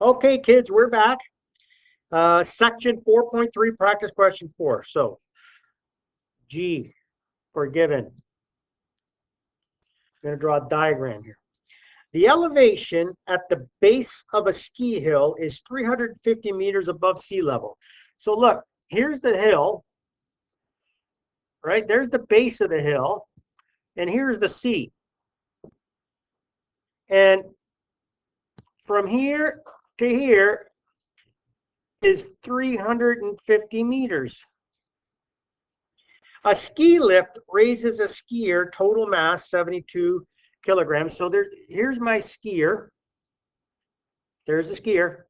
Okay, kids, we're back. Section 4.3, practice question 4. So, G for given. I'm going to draw a diagram here. The elevation at the base of a ski hill is 350 meters above sea level. So look, here's the hill, right? There's the base of the hill, and here's the sea. And from here to here is 350 meters. A ski lift raises a skier total mass 72 kilograms. So here's my skier. There's a skier.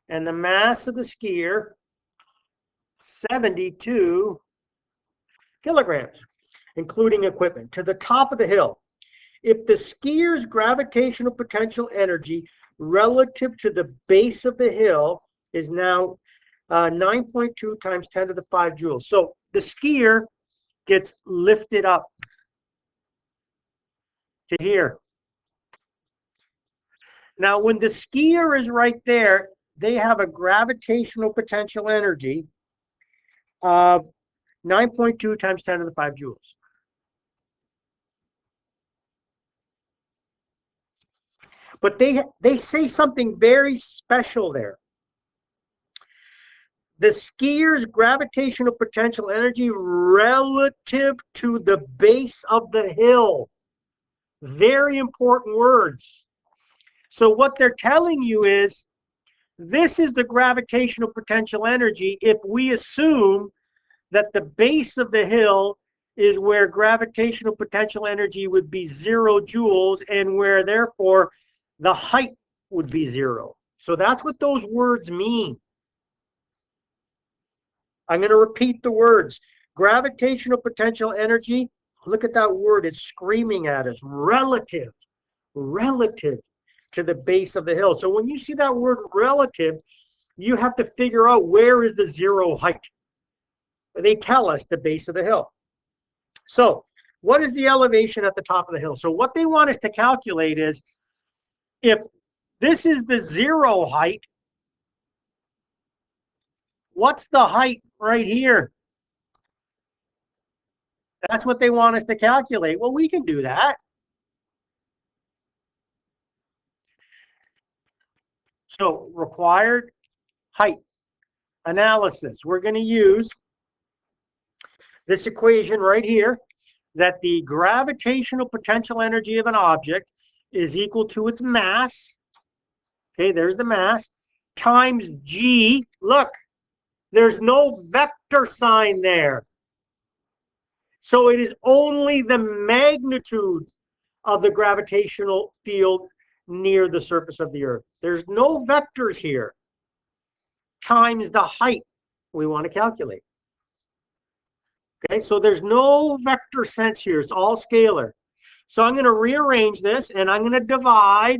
And the mass of the skier, 72 kilograms, including equipment, to the top of the hill. If the skier's gravitational potential energy relative to the base of the hill is now 9.2 times 10 to the 5 joules. So the skier gets lifted up to here. Now, when the skier is right there, they have a gravitational potential energy of 9.2 times 10 to the 5 joules. But they say something very special there. The skier's gravitational potential energy relative to the base of the hill. Very important words. So what they're telling you is, this is the gravitational potential energy if we assume that the base of the hill is where gravitational potential energy would be 0 joules and where therefore the height would be 0. So that's what those words mean. I'm going to repeat the words. Gravitational potential energy, look at that word, it's screaming at us. Relative to the base of the hill. So when you see that word relative, you have to figure out where is the 0 height. They tell us the base of the hill. So what is the elevation at the top of the hill? So what they want us to calculate is, if this is the 0 height, what's the height right here? That's what they want us to calculate. Well, we can do that. So required height analysis. We're going to use this equation right here, that the gravitational potential energy of an object is equal to its mass. Okay, there's the mass, times g. Look, there's no vector sign there. So it is only the magnitude of the gravitational field near the surface of the Earth. There's no vectors here, times the height we want to calculate. Okay, so there's no vector sense here. It's all scalar. So I'm going to rearrange this, and I'm going to divide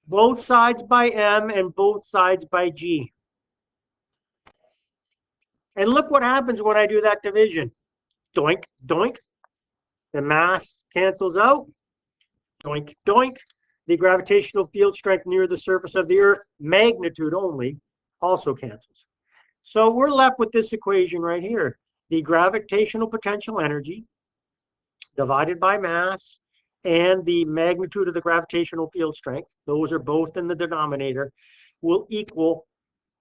both sides by m and both sides by g. And look what happens when I do that division. Doink, doink. The mass cancels out. Doink, doink. The gravitational field strength near the surface of the Earth, magnitude only, also cancels. So we're left with this equation right here. The gravitational potential energy divided by mass and the magnitude of the gravitational field strength, those are both in the denominator, will equal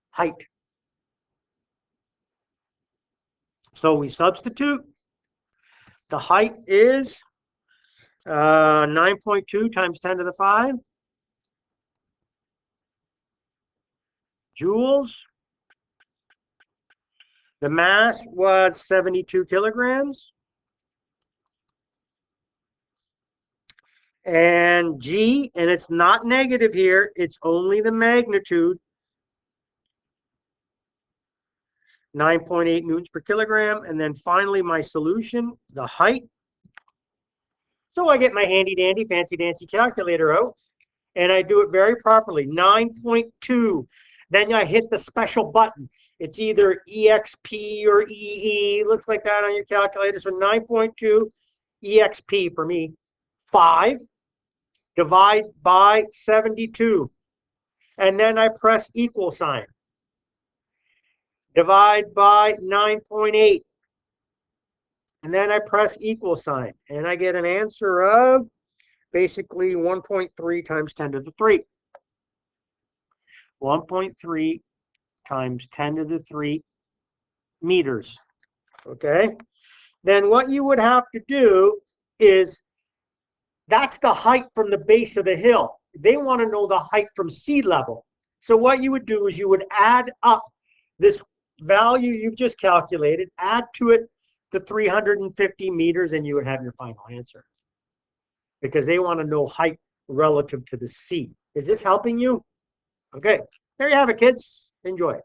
height. So we substitute. The height is 9.2 times 10 to the 5 joules. The mass was 72 kilograms. And g, and it's not negative here, it's only the magnitude, 9.8 newtons per kilogram. And then finally my solution, the height. So I get my handy dandy fancy dancy calculator out, and I do it very properly, 9.2. Then I hit the special button. It's either EXP or EE, looks like that on your calculator. So 9.2 EXP for me, 5. divide by 72. And then I press equal sign. Divide by 9.8. And then I press equal sign. And I get an answer of basically 1.3 times 10 to the 3. 1.3 times 10 to the 3 meters. Okay? Then what you would have to do is, that's the height from the base of the hill. They want to know the height from sea level. So what you would do is you would add up this value you've just calculated, add to it the 350 meters, and you would have your final answer. Because they want to know height relative to the sea. Is this helping you? Okay, there you have it, kids. Enjoy.